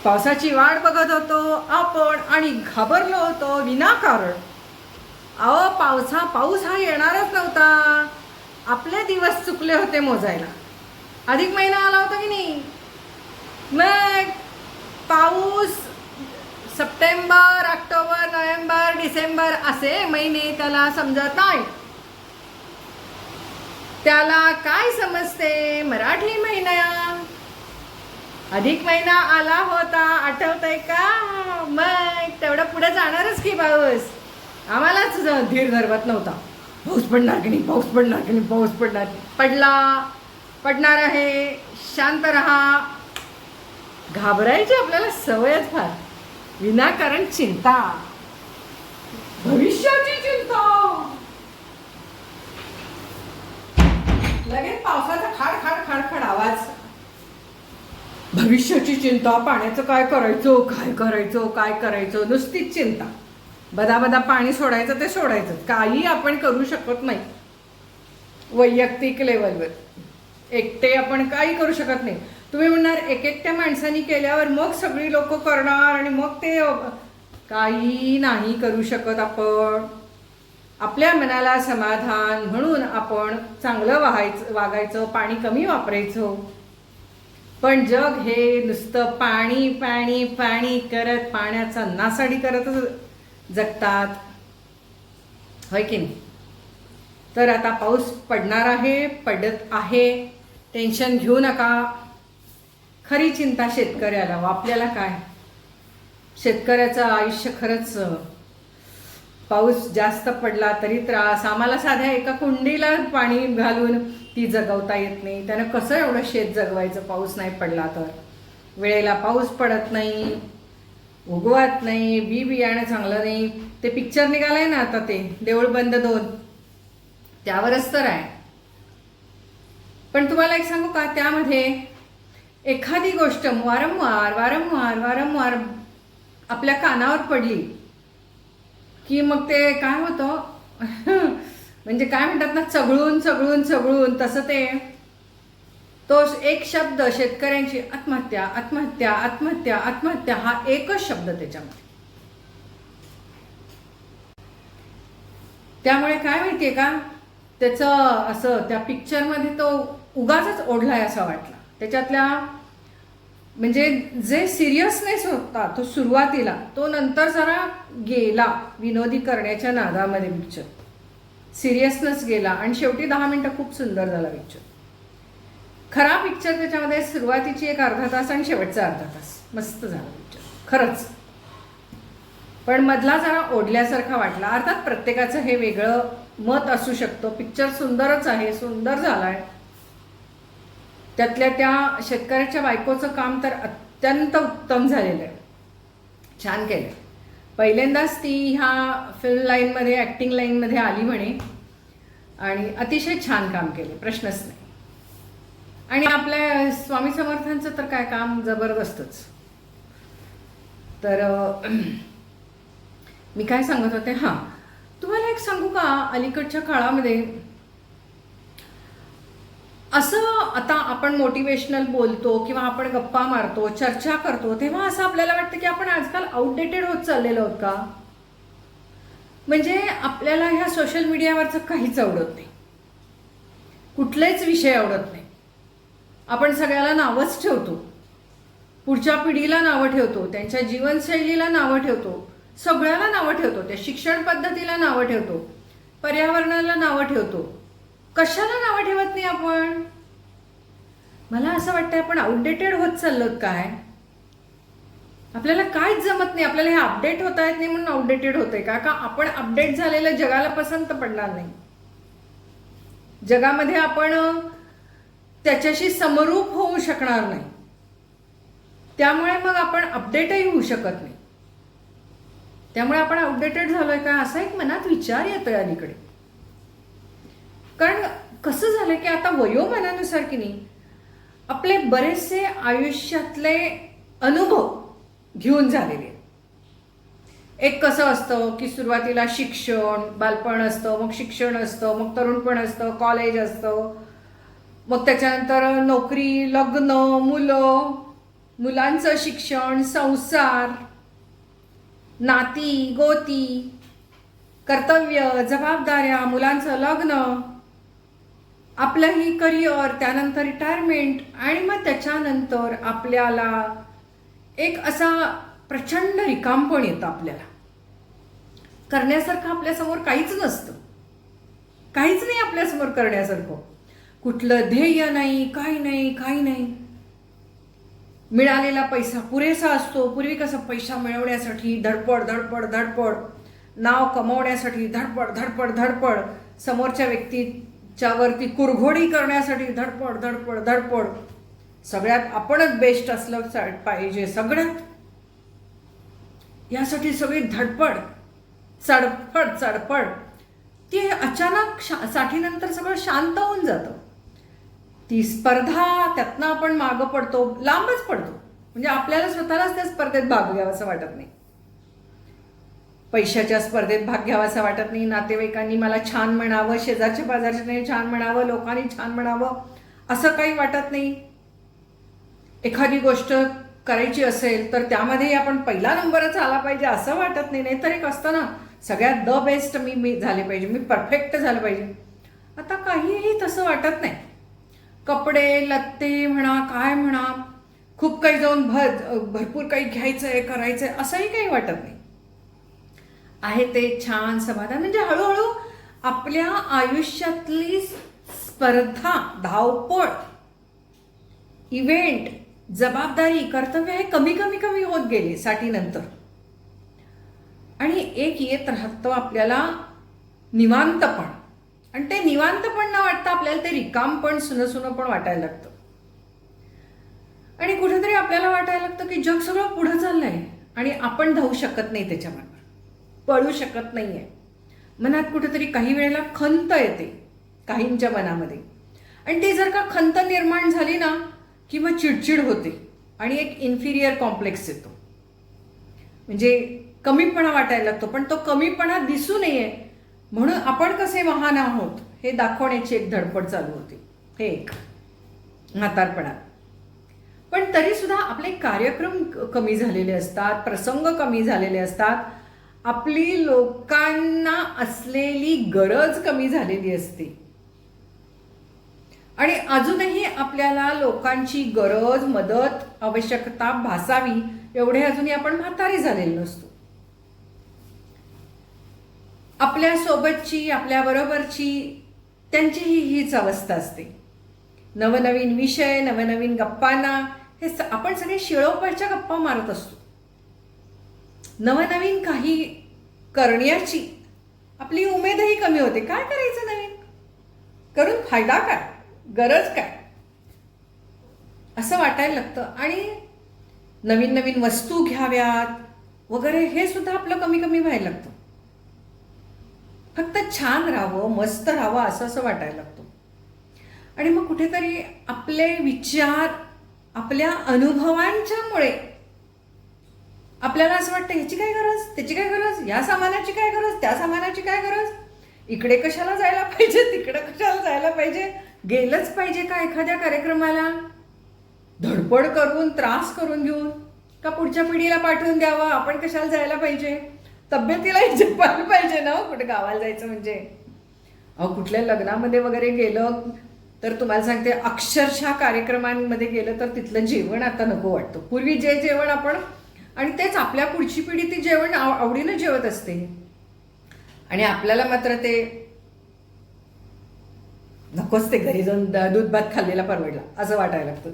पावसाची वाट बघत होतो आपण आणि घाबरलो होतो विनाकारण. पाऊस हा येणारच नव्हता. आपले दिवस चुकले होते मोजायला. अधिक महिना आला होता की नाही. मग पाऊस सप्टेंबर, ऑक्टोबर, नोव्हेंबर, डिसेंबर असे महिने त्याला समजत नाही. त्याला काय समजते मराठी महिना. अधिक महिना आला होता, आठवतंय का. मग तेवढं पुढे जाणारच की पाऊस. आम्हालाच धीर धरवत नव्हता. पाऊस पडणार की नाही, पाऊस पडणार की नाही, पाऊस पडणार. पडणार आहे, शांत रहा. घाबरायची आपल्याला सवयच फार. विनाकारण चिंता, भविष्याची चिंता. लगेच पावसाचा खाड खाड खाड खाड आवाज. भविष्याची चिंता, पाण्याचं काय करायचं, नुसतीच चिंता. बदा पाणी सोडायचं ते सोडायचं, काही आपण करू शकत नाही. वैयक्तिक लेवलवर एकटे आपण काही करू शकत नाही. तुम्ही म्हणणार एकट्या माणसांनी केल्यावर मग सगळी लोक करणार आणि मग ते काही नाही करू शकत आपण. आपल्या मनाला समाधान म्हणून आपण चांगलं वागायचं, पाणी कमी वापरायचं. पण जग हे नुसतं पाणी पाणी पाणी करत पाण्याचा नासाडी करतच जगतात, होय की नाही. तर आता पाऊस पडणार आहे, पडत आहे, टेन्शन घेऊ नका. खरी चिंता शेतकऱ्याला. आपल्याला काय, शेतकऱ्याचं आयुष्य खरंच. पाऊस जास्त पडला तरी त्रास. आम्हाला साध्या एका कुंडीला पाणी घालून ती जगवता येत नाही. त्यानं कसं एवढं शेत जगवायचं पाऊस नाही पडला तर. वेळेला पाऊस पडत नाही, उगवत नाही, बियाणं चांगलं नाही. ते पिक्चर निघालंय ना आता, ते देऊळ बंद 2, त्यावरच तर आहे. पण तुम्हाला एक सांगू का, त्यामध्ये एखादी गोष्ट वारंवार वारंवार वारंवार आपल्या कानावर पडली की मग ते काय होतं म्हणजे काय म्हणतात ना, चघळून चघळून चघळून तसं ते. तो एक शब्द शेतकऱ्यांची आत्महत्या आत्महत्या आत्महत्या आत्महत्या हा एकच शब्द त्याच्यामध्ये. त्यामुळे काय माहितीये का, त्याचं असं त्या पिक्चरमध्ये तो उगाचच ओढलाय असं वाटलं. त्याच्यातल्या म्हणजे जे सिरियसनेस होता तो सुरुवातीला, तो नंतर जरा गेला विनोदी करण्याच्या नादामध्ये. पिक्चर सिरियसनेस गेला आणि शेवटी 10 मिनिटं खूप सुंदर झाला पिक्चर. खरा पिक्चर त्याच्यामध्ये सुरुवातीची एक अर्धा तास आणि शेवटचा अर्धा तास मस्त झाला पिक्चर खरंच. पण मधला जरा ओढल्यासारखा वाटला. अर्थात प्रत्येकाचं हे वेगळं मत असू शकतं. पिक्चर सुंदरच आहे, सुंदर झालाय. त्यातल्या त्या शेतकऱ्याच्या बायकोचं काम तर अत्यंत उत्तम झालेलं आहे, छान केलं. पहिल्यांदाच ती ह्या फिल्म लाईनमध्ये, ॲक्टिंग लाईनमध्ये आली म्हणे आणि अतिशय छान काम केले, प्रश्नच नाही. आणि आपल्या स्वामी समर्थांचं तर काय काम जबरदस्तच. तर मी काय सांगत होते, हां तुम्हाला एक सांगू का, अलीकडच्या काळामध्ये असं आता आपण मोटिवेशनल बोलतो किंवा आपण गप्पा मारतो, चर्चा करतो, तेव्हा असं आपल्याला वाटतं की आपण आजकाल आउटडेटेड होत चाललेलो आहोत का. म्हणजे आपल्याला ह्या सोशल मीडियावरचं काहीच आवडत नाही, कुठलेच विषय आवडत नाही. आपण सगळ्याला नावच ठेवतो, पुढच्या पिढीला नावं ठेवतो, त्यांच्या जीवनशैलीला नावं ठेवतो, सगळ्याला नावं ठेवतो, त्या शिक्षण पद्धतीला नावं ठेवतो, पर्यावरणाला नावं ठेवतो. कशाला नावं ठेवत नाही आपण. मला असं वाटतं आपण आउटडेटेड होत चाललोत काय. आपल्याला काहीच जमत नाही. आपल्याला हे अपडेट होता येत नाही म्हणून आउटडेटेड होतंय का आपण अपडेट झालेलं जगाला पसंत पडणार नाही. जगामध्ये आपण त्याच्याशी समरूप होऊ शकणार नाही. त्यामुळे मग आपण अपडेटही होऊ शकत नाही. त्यामुळे आपण आउटडेटेड झालोय का असा एक मनात विचार येतोय अलीकडे. कारण कसं झालं की आता वयोमानानुसार की नाही आपले बरेचसे आयुष्यातले अनुभव घेऊन झालेले. एक कसं असतं की सुरुवातीला शिक्षण, बालपण असतं, मग शिक्षण असतं, मग तरुणपण असतं, कॉलेज असतं, मग त्याच्यानंतर नोकरी, लग्न, मुलं, मुलांचं शिक्षण, संसार, नाती गोती, कर्तव्य, जबाबदाऱ्या, मुलांचं लग्न, आपलंही करिअर, त्यानंतर रिटायरमेंट, आणि मग त्याच्यानंतर आपल्याला एक असा प्रचंड रिकामपण येतं. आपल्याला करण्यासारखं आपल्यासमोर काहीच नसतं, काहीच नाही आपल्यासमोर करण्यासारखं. कुठलं ध्येय नाही, काही नाही, काही नाही. मिळालेला पैसा पुरेसा असतो. पूर्वी कसं पैसा मिळवण्यासाठी धडपड धडपड धडपड, नाव कमवण्यासाठी धडपड धडपड धडपड, समोरच्या व्यक्तीच्या वरती कुरघोडी करण्यासाठी धडपड धडपड धडपड, सगळ्यात आपणच बेस्ट असलं पाहिजे सगळ्यात, यासाठी सगळी धडपड, चडपड चडपड. ती अचानक साठीनंतर सगळं शांत होऊन जातं. ती स्पर्धा, त्यातनं आपण मागं पडतो, लांबच पडतो. म्हणजे आपल्याला स्वतःलाच त्या स्पर्धेत भाग घ्यावासं वाटत नाही. पैशाच्या स्पर्धेत भाग घ्यावासा वाटत नाही. नातेवाईकांनी मला छान म्हणावं, शेजारच्या पाजारच्याने छान म्हणावं, लोकांनी छान म्हणावं, असं काही वाटत नाही. एखादी गोष्ट करायची असेल तर त्यामध्ये आपण पहिला नंबरच आला पाहिजे असं वाटत नाही. नाहीतर एक असतं ना, सगळ्यात द बेस्ट मी झाले पाहिजे, मी परफेक्ट झालं पाहिजे. आता काहीही तसं वाटत नाही. कपडे लत्ते म्हणा, काय म्हणा, खूप काही जाऊन भरपूर काही घ्यायचंय, करायचंय, असंही काही वाटत नाही. आहे ते छान समाधान. म्हणजे हळूहळू आपल्या आयुष्यातली स्पर्धा, धावपळ, इव्हेंट, जबाबदारी, कर्तव्य हे कमी कमी कमी होत गेले साठीनंतर. आणि एक येत राहतं आपल्याला निवांतपण. आणि ते निवांतपण न वाटतं आपल्याला ते रिकामपण, सुनं पण वाटायला लागतं. आणि कुठेतरी आपल्याला वाटायला लागतं की जग सगळं पुढं चाललंय आणि आपण धावू शकत नाही, त्याच्याबरोबर पळू शकत नाहीये. मनात कुठेतरी काही वेळेला खंत येते काहींच्या मनामध्ये. आणि ती जर का खंत निर्माण झाली ना, की मग चिडचिड होते आणि एक इन्फिरियर कॉम्प्लेक्स येतो. म्हणजे कमीपणा वाटायला लागतो. पण तो कमीपणा दिसू नये म्हणून आपण कसे महान आहोत हे दाखवण्याची एक धडपड चालू होते. हे एक म्हातारपणात. पण तरी सुद्धा आपले कार्यक्रम कमी झालेले असतात, प्रसंग कमी झालेले असतात, आपली लोकांना असलेली गरज कमी झालेली असते. आणि अजूनही आपल्याला लोकांची गरज, मदत, आवश्यकता भासावी एवढे अजूनही आपण म्हातारे झालेलो नसतो. आपल्या सोबतची, आपल्या बरोबरची, त्यांचीही हीच अवस्था असते. नवनवीन विषय, नवनवीन गप्पांना हे आपण सगळे शिळोपाच्या गप्पा मारत असतो. नवनवीन काही करण्याची आपली उमेदही कमी होते. काय करायचं नवीन करून, फायदा काय, गरज काय, असं वाटायला लागतं. आणि नवीन नवीन वस्तू घ्याव्यात वगैरे हे सुद्धा आपलं कमी कमी व्हायला लागतं. फक्त छान राहावं, मस्त राहावं असं वाटायला लागतं. आणि मग कुठेतरी आपले विचार, आपल्या अनुभवांच्यामुळे आपल्याला असं वाटतं ह्याची काय गरज, त्याची काय गरज, या सामानाची काय गरज, त्या सामानाची काय गरज, इकडे कशाला जायला पाहिजे, तिकडे कशाला जायला पाहिजे, गेलंच पाहिजे का एखाद्या कार्यक्रमाला, धडपड करून, त्रास करून घेऊन, का पुढच्या पिढीला पाठवून द्यावं, आपण कशाला जायला पाहिजे, तब्येतीला जपायला पाहिजे ना. कुठे गावाला जायचं म्हणजे, कुठल्या लग्नामध्ये वगैरे गेलं तर तुम्हाला सांगते, अक्षरशः कार्यक्रमांमध्ये गेलं तर तिथलं जेवण आता नको वाटतं. पूर्वी जे जेवण आपण, आणि तेच आपल्या पुढची पिढी ती जेवण आवडीनं जेवत असते. आणि आपल्याला मात्र ते नकोच, ते घरी जाऊन दूध भात खाल्लेला परवडला असं वाटायला लागतं.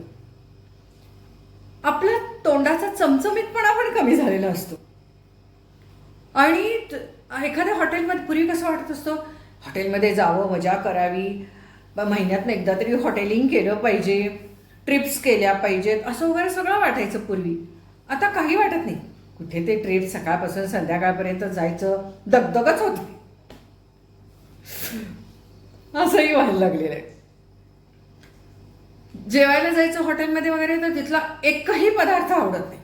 आपला तोंडाचा चमचमीतपणा पण कमी झालेला असतो. आणि एखाद्या हॉटेलमध्ये पूर्वी कसं वाटत असतं, हॉटेलमध्ये जावं, मजा करावी, महिन्यातनं एकदा तरी हॉटेलिंग केलं पाहिजे, ट्रिप्स केल्या पाहिजेत, असं वगैरे सगळं वाटायचं पूर्वी. आता काही वाटत नाही. कुठे ते ट्रिप सकाळपासून संध्याकाळपर्यंत जायचं दगदगच होती, असंही व्हायला लागलेलं आहे. जेवायला जायचं हॉटेलमध्ये वगैरे तर तिथला एकही पदार्थ आवडत नाही.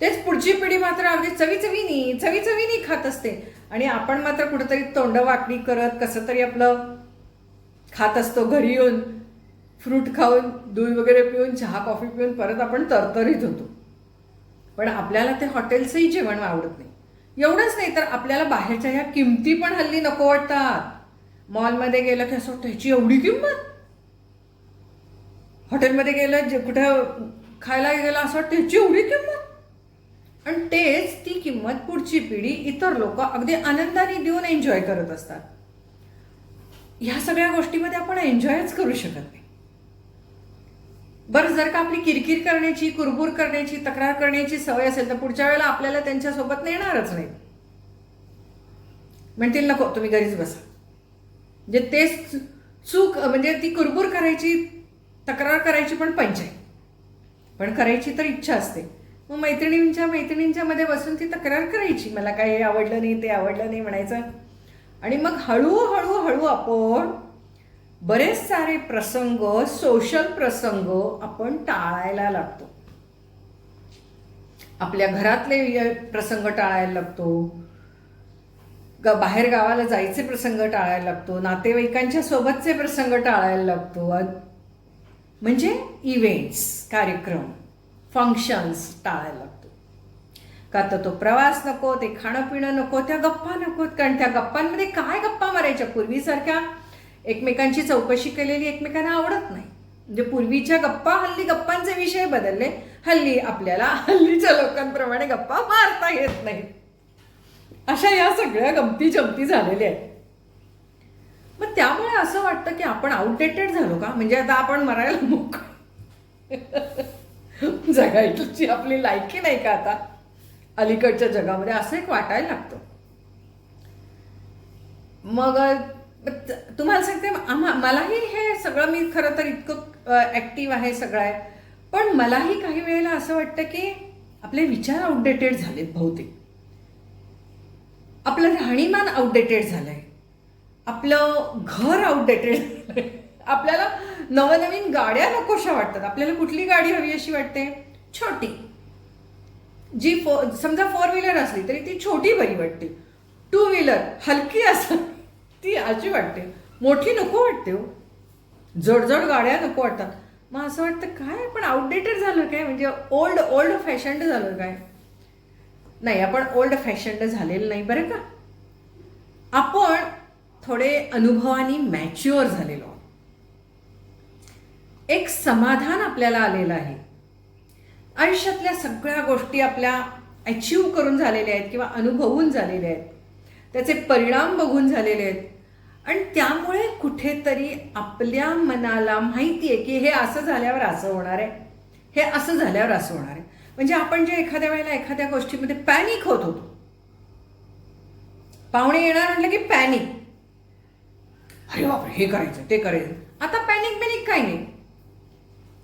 तेच पुढची पिढी मात्र अगदी चवीचवीनी खात असते. आणि आपण मात्र कुठेतरी तोंड वाकडी करत कसं तरी आपलं खात असतो. घरी येऊन फ्रूट खाऊन दूध वगैरे पिऊन चहा कॉफी पिऊन परत आपण तरतरीत होतो. पण आपल्याला ते हॉटेलचंही जेवण आवडत नाही. एवढंच नाही तर आपल्याला बाहेरच्या ह्या किमती पण हल्ली नको वाटतात. मॉलमध्ये गेलं की असं वाटतं ह्याची एवढी किंमत, हॉटेलमध्ये गेलं जे कुठं खायला गेलं असं वाटतं ह्याची एवढी किंमत. आणि तेच ती किंमत पुढची पिढी इतर लोक अगदी आनंदाने देऊन एन्जॉय करत असतात. ह्या सगळ्या गोष्टीमध्ये आपण एन्जॉयच करू शकत नाही. बरं, जर का आपली किरकिर करण्याची, कुरबुर करण्याची, तक्रार करण्याची सवय असेल तर पुढच्या वेळेला आपल्याला त्यांच्यासोबत नेणारच नाही. म्हणतील नको तुम्ही घरीच बसा. म्हणजे तेच चूक, म्हणजे ती कुरबुर करायची, तक्रार करायची पण पंचायत, पण करायची तर इच्छा असते. मग मैत्रिणींच्या मध्ये बसून ती तक्रार करायची, मला काय हे आवडलं नाही, ते आवडलं नाही म्हणायचं. आणि मग हळूहळू आपण बरेच सारे प्रसंग, सोशल प्रसंग आपण टाळायला लागतो. आपल्या घरातले प्रसंग टाळायला लागतो, बाहेर गावाला जायचे प्रसंग टाळायला लागतो, नातेवाईकांच्या सोबतचे प्रसंग टाळायला लागतो. म्हणजे इव्हेंट्स, कार्यक्रम, फंक्शन्स टाळायला लागतो. का तर तो प्रवास नको, ते खाणं पिणं नको, त्या गप्पा नकोत. कारण त्या गप्पांमध्ये काय गप्पा मारायच्या, पूर्वीसारख्या एकमेकांची चौकशी केलेली एकमेकांना आवडत नाही. म्हणजे पूर्वीच्या गप्पा, हल्ली गप्पांचे विषय बदलले. हल्ली आपल्याला हल्लीच्या लोकांप्रमाणे गप्पा मारता येत नाहीत. अशा या सगळ्या गमती जमती झालेल्या आहेत. मग त्यामुळे असं वाटतं की आपण आउटडेटेड झालो का, म्हणजे आता आपण मरायला मोकळे, जगायची आपली लायकी नाही का आता अलीकडच्या जगामध्ये, असं एक वाटायला लागतं. मग तुम्हाला सांगते, मलाही हे सगळं, मी खरं तर इतकं ॲक्टिव्ह आहे सगळं आहे, पण मलाही काही वेळेला असं वाटतं की आपले विचार आउटडेटेड झालेत बहुतेक. आपलं राहणीमान आउटडेटेड झालंय, आपलं घर आउटडेटेड झालंय. आपल्याला नवनवीन गाड्या नकोशा वाटतात. आपल्याला कुठली गाडी हवी अशी वाटते, छोटी, जी समजा 4 व्हीलर असली तरी ती छोटी बरी वाटते. 2 व्हीलर हलकी असं ती अशी वाटते, मोठी नको वाटते हो. जड गाड्या नको वाटतात. मग असं वाटतं काय आपण आउटडेटेड झालो काय, म्हणजे ओल्ड फॅशन्ड झालो काय. नाही, आपण ओल्ड फॅशन्ड झालेलं नाही बरं का. आपण थोडे अनुभवानी मॅच्युअर झालेलो. एक समाधान आपल्याला आलेलं आहे. आयुष्यातल्या सगळ्या गोष्टी आपल्या अचीव करून झालेल्या आहेत किंवा अनुभवून झालेल्या आहेत, त्याचे परिणाम बघून झालेले आहेत. आणि त्यामुळे कुठेतरी आपल्या मनाला माहिती आहे की हे असं झाल्यावर असं होणार आहे, हे असं झाल्यावर असं होणार आहे. म्हणजे आपण जे एखाद्या वेळेला एखाद्या गोष्टीमध्ये पॅनिक होत होतो, पाहुणे येणार म्हटलं की पॅनिक, अरे बापरे हे करायचं ते करायचं. आता पॅनिक काही नाही.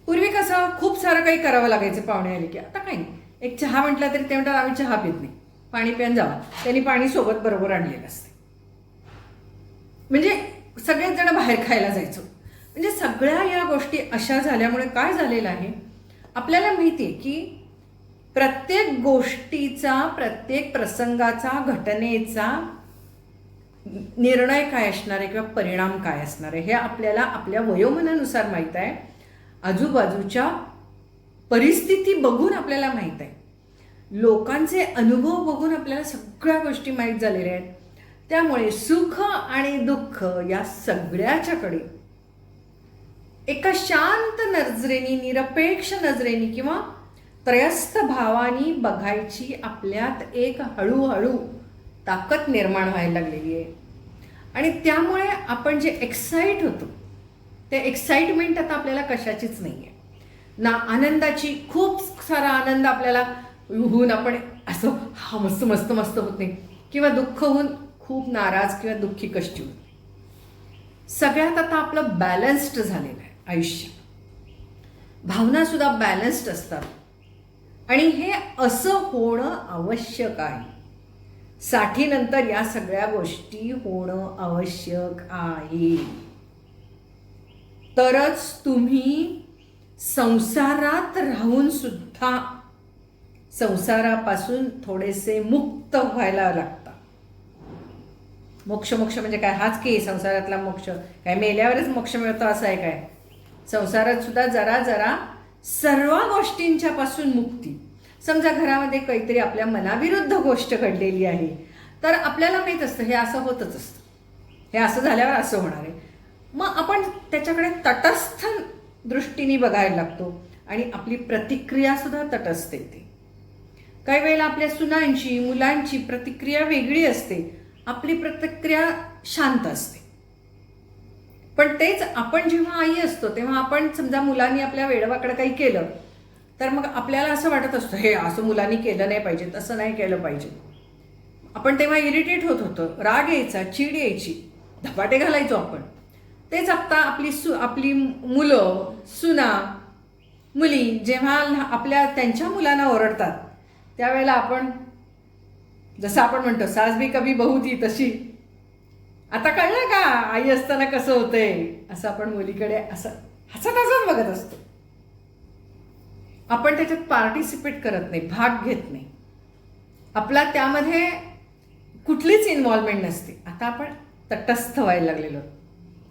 पूर्वी कसं खूप सारं काही करावं लागायचं पाहुणे आले की, आता काही नाही. एक चहा म्हटला तरी ते म्हणतात आम्ही चहा पित नाही, पाणी प्यान जावा. त्यांनी पाणी सोबत बरोबर आणलेलं असते. म्हणजे सगळेच जण बाहेर खायला जायचो. म्हणजे सगळ्या या गोष्टी अशा झाल्यामुळे काय झालेलं आहे, आपल्याला माहिती आहे की प्रत्येक गोष्टीचा, प्रत्येक प्रसंगाचा, घटनेचा निर्णय काय असणार आहे किंवा परिणाम काय असणार आहे हे आपल्याला आपल्या वयोमानानुसार माहीत आहे. आजूबाजूच्या परिस्थिती बघून आपल्याला माहीत आहे. लोकांचे अनुभव बघून आपल्याला सगळ्या गोष्टी माहीत झालेल्या आहेत. त्यामुळे सुख आणि दुःख या सगळ्याच्याकडे एका शांत नजरेने, निरपेक्ष नजरेने किंवा त्रयस्थ भावानी बघायची आपल्यात एक हळूहळू ताकद निर्माण व्हायला लागलेली आहे. आणि त्यामुळे आपण जे एक्साईट होतो ते एक्साइटमेंट आता आपल्याला कशाचीच नाही आहे. ना आनंदाची, खूप सारा आनंद आपल्याला होऊन आपण असं हा मस्त मस्त मस्त होत नाही, किंवा दुःख होऊन खूप नाराज किंवा दुःखी कष्टी होत नाही. सगळ्यात आता आपलं बॅलन्स्ड झालेलं आहे आयुष्य. भावना सुद्धा बॅलन्स्ड असतात. आणि हे असं होणं आवश्यक आहे. 60 नंतर या सगळ्या गोष्टी होणं आवश्यक आहे. तरच तुम्ही संसारात राहून सुद्धा संसारापासून थोडेसे मुक्त व्हायला लागतात. मोक्ष म्हणजे काय, हाच की संसारातला मोक्ष. काय मेल्यावरच मोक्ष मिळतो असं आहे काय? संसारात सुद्धा जरा जरा सर्व गोष्टींच्या पासून मुक्ती. समजा घरामध्ये काहीतरी आपल्या मनाविरुद्ध गोष्ट घडलेली आहे, तर आपल्याला माहीत असतं हे असं होतच असतं, हे असं झाल्यावर असं होणार आहे. मग आपण त्याच्याकडे तटस्थ दृष्टीने बघायला लागतो आणि आपली प्रतिक्रिया सुद्धा तटस्थ येते. काही वेळेला आपल्या सुनांची मुलांची प्रतिक्रिया वेगळी असते, आपली प्रतिक्रिया शांत असते. पण तेच आपण जेव्हा आई असतो तेव्हा आपण समजा मुलांनी आपल्या वेडवाकडं काही केलं तर मग आपल्याला असं वाटत असतं हे असं मुलांनी केलं नाही पाहिजे, तसं नाही केलं पाहिजे. आपण तेव्हा इरिटेट होत होतं, राग यायचा, चीड यायची, धपाटे घालायचो आपण. तेच आता आपली मुलं सुना मुली जेव्हा आपल्या त्यांच्या मुलांना ओरडतात त्यावेळेला आपण जसं आपण म्हणतो सास भी कभी बहू थी तशी, आता कळलं का आई असताना कसं होतंय, असं आपण मुलीकडे असं हसत हसत बघत असतो. आपण त्याच्यात पार्टिसिपेट करत नाही, भाग घेत नाही, आपला त्यामध्ये कुठलीच इन्व्हॉल्वमेंट नसते. आता आपण तटस्थ व्हायला लागलेलो,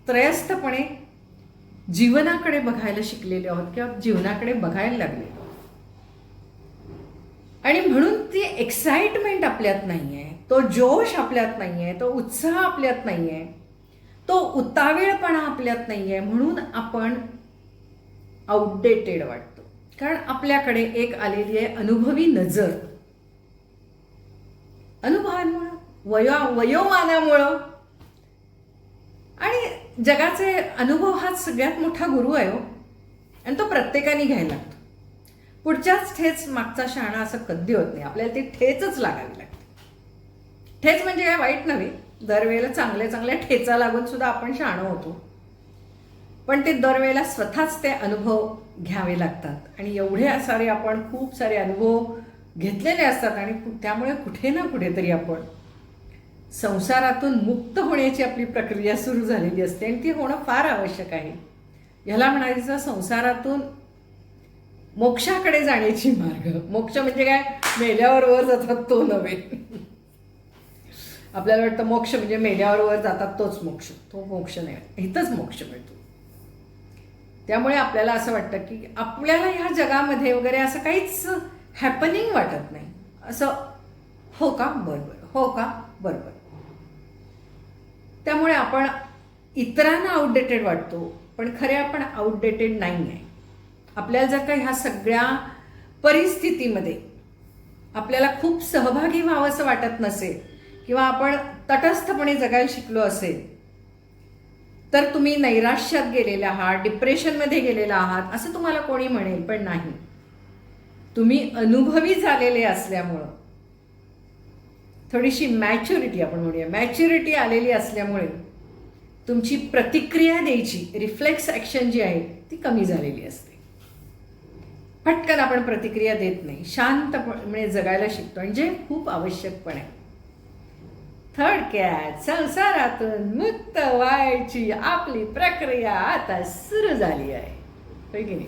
त्रयस्थपणे जीवनाकडे बघायला शिकलेले आहोत किंवा जीवनाकडे बघायला लागलेलो. आणि म्हणून ती एक्साइटमेंट आपल्यात नाही आहे, तो जोश आपल्यात नाही आहे, तो उत्साह आपल्यात नाही आहे, तो उतावीळपणा आपल्यात नाही आहे. म्हणून आपण आउटडेटेड वाटतो, कारण आपल्याकडे एक आलेली आहे अनुभवी नजर. अनुभवांमुळं वयोमानामुळं आणि जगाचे अनुभव हा सगळ्यात मोठा गुरु आहे हो, आणि तो प्रत्येकाने घ्यायला लागतो. पुढच्याच ठेच मागचा शहाणा असं कधी होत नाही, आपल्याला ती ठेचच लागावी लागते. ठेच म्हणजे काय वाईट नव्हे, दरवेळेला चांगल्या चांगल्या ठेचा लागून सुद्धा आपण शहाणं होतो, पण ते दरवेळेला स्वतःच ते अनुभव घ्यावे लागतात. आणि एवढे सारे आपण खूप सारे अनुभव घेतलेले असतात आणि त्यामुळे कुठे ना कुठेतरी आपण संसारातून मुक्त होण्याची आपली प्रक्रिया सुरू झालेली असते आणि ती होणं फार आवश्यक आहे. ह्याला म्हणायचं संसारातून मोक्षाकडे जाण्याची मार्ग. मोक्ष म्हणजे काय, मेल्यावर वर जातात तो नव्हे. आपल्याला वाटतं मोक्ष म्हणजे मेल्यावर वर जातात तोच मोक्ष, तो मोक्ष नाही, इथंच मोक्ष मिळतो. त्यामुळे आपल्याला असं वाटतं की आपल्याला ह्या जगामध्ये वगैरे असं काहीच हॅपनिंग वाटत नाही. असं हो का बरोबर, हो का बरोबर. त्यामुळे आपण इतरांना आउटडेटेड वाटतो, पण खरे आपण आउटडेटेड नाही आहे. आपल्याला जर का ह्या सगळ्या परिस्थितीमध्ये आपल्याला खूप सहभागी व्हावं असं वाटत नसेल किंवा आपण तटस्थपणे जगायला शिकलो असेल तर तुम्ही नैराश्यात गेलेले आहात, डिप्रेशनमध्ये गेलेला आहात असं तुम्हाला कोणी म्हणेल, पण नाही. तुम्ही अनुभवी झालेले असल्यामुळं, थोडीशी मॅच्युरिटी आपण म्हणूया, मॅच्युरिटी आलेली असल्यामुळे तुमची प्रतिक्रिया द्यायची रिफ्लेक्स ॲक्शन जी आहे ती कमी झालेली असते. पटकन आपण प्रतिक्रिया देत नाही, शांतपणे जगायला शिकतो, म्हणजे खूप आवश्यक पण आहे. थोडक्यात संसारातून मुक्त व्हायची आपली प्रक्रिया आता सुरू झाली आहे, होय की नाही?